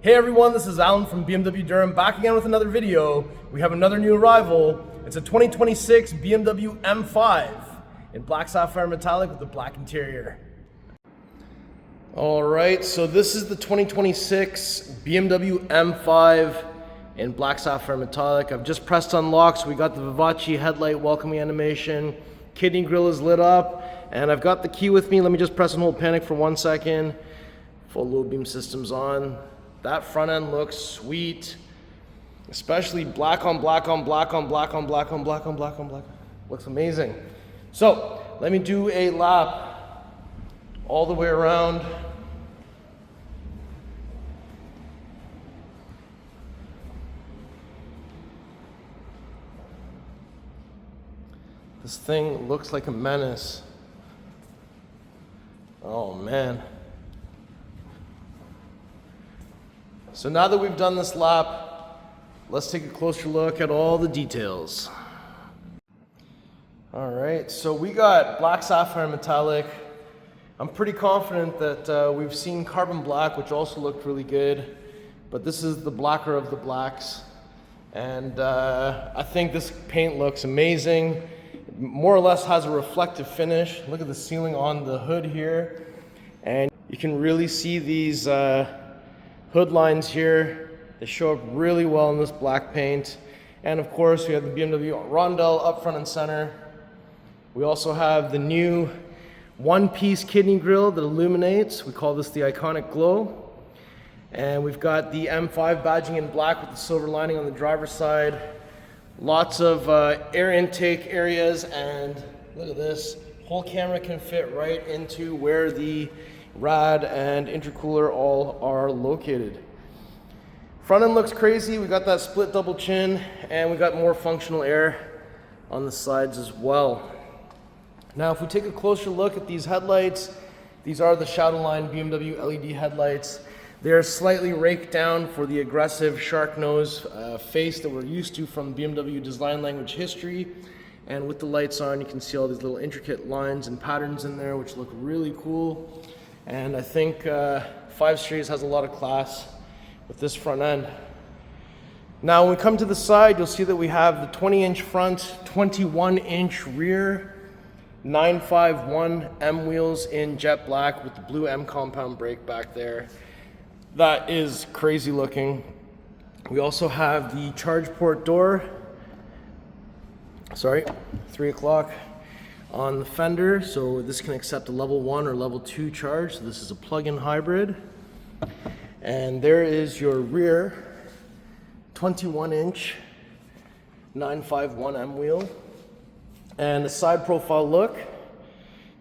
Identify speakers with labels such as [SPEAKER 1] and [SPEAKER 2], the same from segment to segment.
[SPEAKER 1] Hey everyone, this is Alan from BMW Durham, back again with another video. We have another new arrival. It's a 2026 BMW M5 in black sapphire metallic with a black interior. Alright, so this is the 2026 BMW M5 in black sapphire metallic. I've just pressed unlock, so we got the Vivace headlight welcoming animation. Kidney grille is lit up, and I've got the key with me. Let me just press and hold panic for 1 second. Full low beam system's on. That front end looks sweet, especially black on black on black on black on black on black on black on black. Looks amazing. So let me do a lap all the way around. This thing looks like a menace. Oh man. So now that we've done this lap, let's take a closer look at all the details. All right, so we got black sapphire metallic. I'm pretty confident that we've seen carbon black, which also looked really good, but this is the blacker of the blacks. And I think this paint looks amazing. It more or less has a reflective finish. Look at the ceiling on the hood here. And you can really see these hood lines here. They show up really well in this black paint. And of course, we have the BMW Rondell up front and center. We also have the new one-piece kidney grille that illuminates. We call this the iconic glow. And we've got the M5 badging in black with the silver lining on the driver's side. Lots of air intake areas, and look at this. Whole camera can fit right into where the rad and intercooler all are located. Front end looks crazy. We got that split double chin, and we got more functional air on the sides as well. Now, if we take a closer look at these headlights, these are the Shadowline BMW LED headlights. They're slightly raked down for the aggressive shark nose face that we're used to from BMW design language history. And with the lights on, you can see all these little intricate lines and patterns in there, which look really cool. And I think 5 Series has a lot of class with this front end. Now, when we come to the side, you'll see that we have the 20-inch front, 21-inch rear, 951 M wheels in jet black with the blue M compound brake back there. That is crazy looking. We also have the charge port door. 3 o'clock. On the fender, so this can accept a level 1 or level 2 charge. So this is a plug-in hybrid. And there is your rear 21-inch 951 M wheel. And the side profile look,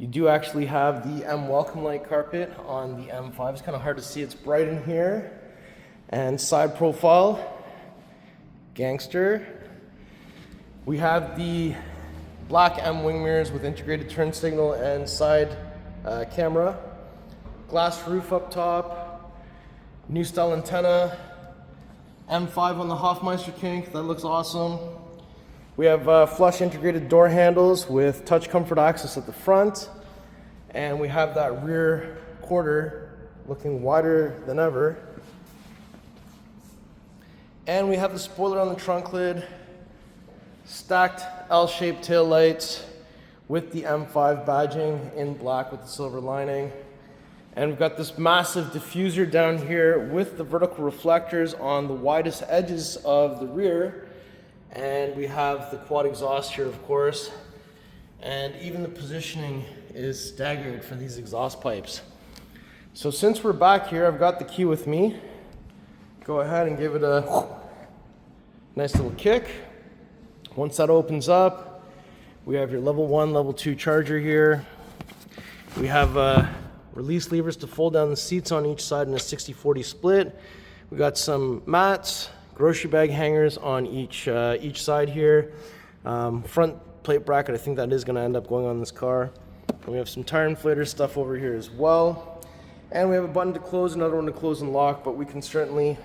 [SPEAKER 1] you do actually have the M welcome light carpet on the M5. It's kind of hard to see, it's bright in here. And side profile, gangster. We have the black M wing mirrors with integrated turn signal and side camera. Glass roof up top. New style antenna. M5 on the Hofmeister kink. That looks awesome. We have flush integrated door handles with touch comfort access at the front. And we have that rear quarter looking wider than ever. And we have the spoiler on the trunk lid. Stacked L-shaped tail lights with the M5 badging in black with the silver lining. And we've got this massive diffuser down here with the vertical reflectors on the widest edges of the rear. And we have the quad exhaust here, of course. And even the positioning is staggered for these exhaust pipes. So since we're back here, I've got the key with me. Go ahead and give it a nice little kick. Once that opens up, we have your level 1, level 2 charger here. We have release levers to fold down the seats on each side in a 60-40 split. We got some mats, grocery bag hangers on each side here. Front plate bracket, I think that is going to end up going on this car. And we have some tire inflator stuff over here as well. And we have a button to close, another one to close and lock, but we can certainly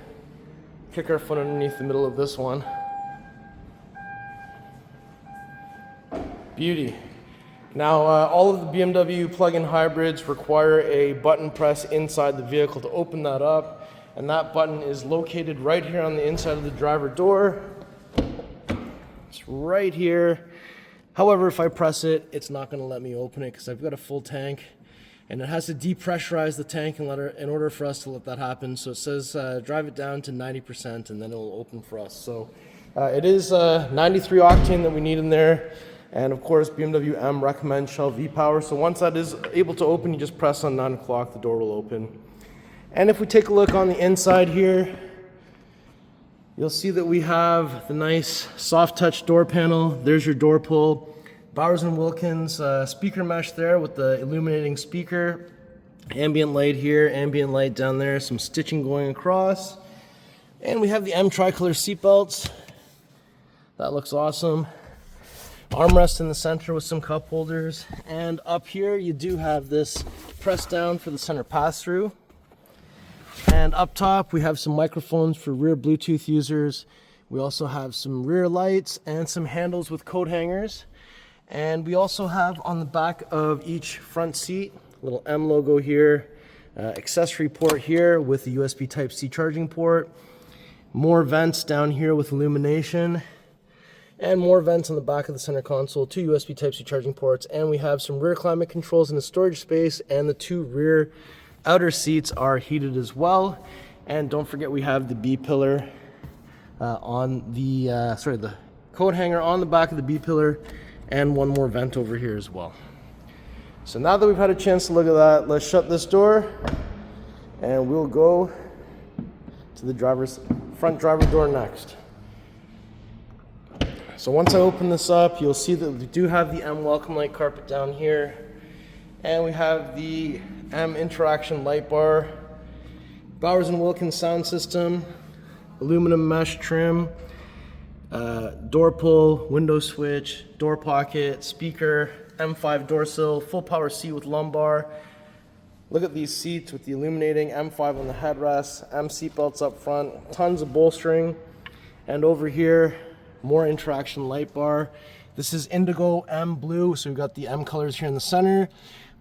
[SPEAKER 1] kick our foot underneath the middle of this one. Beauty. Now, all of the BMW plug-in hybrids require a button press inside the vehicle to open that up. And that button is located right here on the inside of the driver door. It's right here. However, if I press it, it's not going to let me open it because I've got a full tank. And it has to depressurize the tank in order for us to let that happen. So it says drive it down to 90% and then it will open for us. So it is 93 octane that we need in there. And of course, BMW M recommends Shell V-Power. So once that is able to open, you just press on 9 o'clock, the door will open. And if we take a look on the inside here, you'll see that we have the nice soft touch door panel. There's your door pull. Bowers & Wilkins speaker mesh there with the illuminating speaker. Ambient light here, ambient light down there, some stitching going across. And we have the M tricolor seat belts. That looks awesome. Armrest in the center with some cup holders. And up here you do have this press down for the center pass-through. And up top we have some microphones for rear Bluetooth users. We also have some rear lights and some handles with coat hangers. And we also have on the back of each front seat, little M logo here, accessory port here with the USB Type-C charging port, more vents down here with illumination, and more vents on the back of the center console, 2 USB Type-C charging ports, and we have some rear climate controls in the storage space, and the 2 rear outer seats are heated as well. And don't forget we have the B-pillar on the, the coat hanger on the back of the B-pillar, and one more vent over here as well. So now that we've had a chance to look at that, let's shut this door and we'll go to the front driver door next. So once I open this up, you'll see that we do have the M welcome light carpet down here, and we have the M interaction light bar, Bowers & Wilkins sound system, aluminum mesh trim, door pull, window switch, door pocket, speaker, M5 door sill, full power seat with lumbar. Look at these seats with the illuminating M5 on the headrest, M seat belts up front, tons of bolstering. And over here, more interaction light bar. This is indigo M blue, so we've got the M colors here in the center.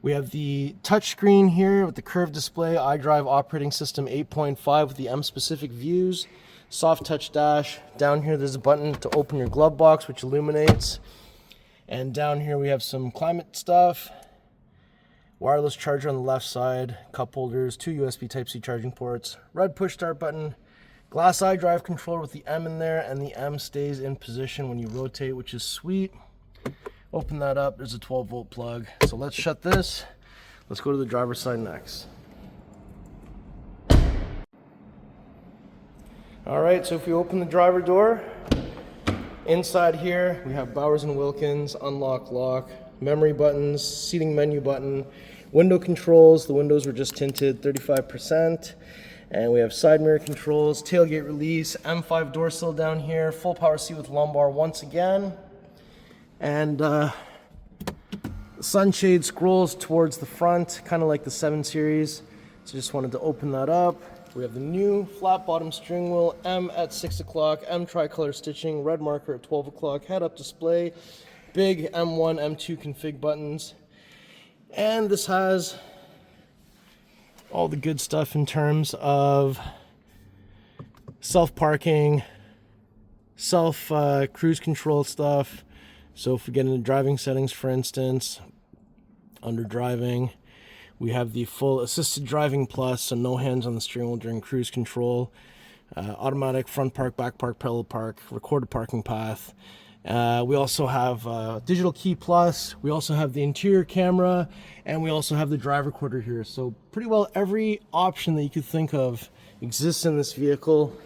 [SPEAKER 1] We have the touch screen here with the curved display, iDrive operating system 8.5 with the M specific views. Soft touch dash. Down here there's a button to open your glove box which illuminates. And down here we have some climate stuff. Wireless charger on the left side, cup holders, 2 USB Type-C charging ports, red push start button, glass iDrive controller with the M in there, and the M stays in position when you rotate, which is sweet. Open that up, there's a 12-volt plug. So let's shut this. Let's go to the driver's side next. All right, so if we open the driver door, inside here we have Bowers & Wilkins, unlock, lock, memory buttons, seating menu button, window controls. The windows were just tinted 35%. And we have side mirror controls, tailgate release, M5 door sill down here, full power seat with lumbar once again. And the sunshade scrolls towards the front, kind of like the 7 Series. So just wanted to open that up. We have the new flat bottom steering wheel, M at 6 o'clock, M tricolor stitching, red marker at 12 o'clock, head-up display, big M1, M2 config buttons. And this has all the good stuff in terms of self-parking, self-cruise control stuff. So if we get into driving settings, for instance, under driving, we have the full assisted driving plus, so no hands on the steering wheel during cruise control, automatic front park, back park, parallel park, recorded parking path. We also have digital key plus, we also have the interior camera, and we also have the drive recorder here. So pretty well every option that you could think of exists in this vehicle.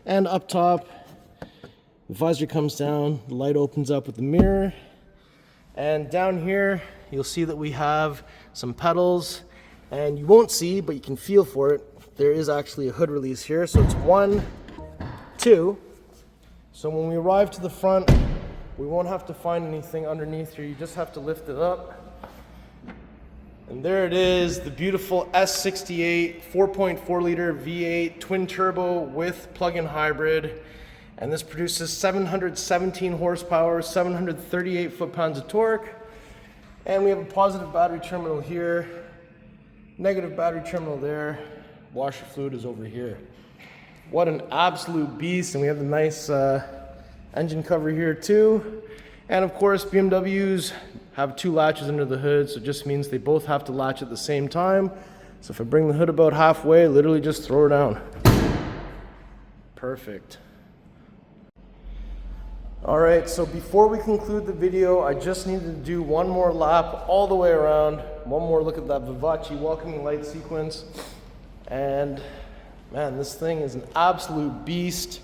[SPEAKER 1] And up top, the visor comes down, the light opens up with the mirror. And down here, you'll see that we have some pedals, and you won't see, but you can feel for it. There is actually a hood release here. So it's 1, 2. So when we arrive to the front, we won't have to find anything underneath here. You just have to lift it up. And there it is, the beautiful S68 4.4 liter V8 twin turbo with plug-in hybrid. And this produces 717 horsepower, 738 foot-pounds of torque. And we have a positive battery terminal here, negative battery terminal there, washer fluid is over here. What an absolute beast. And we have the nice engine cover here too. And of course, BMWs have 2 latches under the hood, so it just means they both have to latch at the same time. So if I bring the hood about halfway, literally just throw her down. Perfect. All right, so before we conclude the video, I just needed to do one more lap all the way around. One more look at that Vivace welcoming light sequence. And man, this thing is an absolute beast.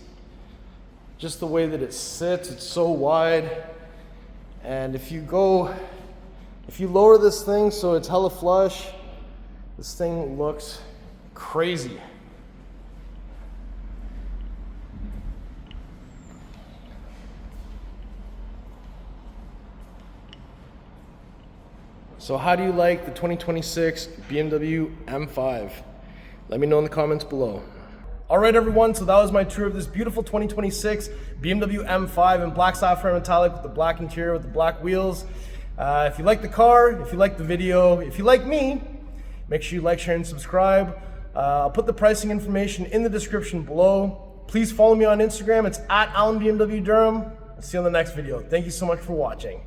[SPEAKER 1] Just the way that it sits, it's so wide. And if you lower this thing so it's hella flush, this thing looks crazy. So how do you like the 2026 BMW M5? Let me know in the comments below. All right, everyone, so that was my tour of this beautiful 2026 BMW M5 in black sapphire metallic with the black interior with the black wheels. If you like the car, if you like the video, if you like me, make sure you like, share, and subscribe. I'll put the pricing information in the description below. Please follow me on Instagram. It's @AlanBMWDurham. I'll see you on the next video. Thank you so much for watching.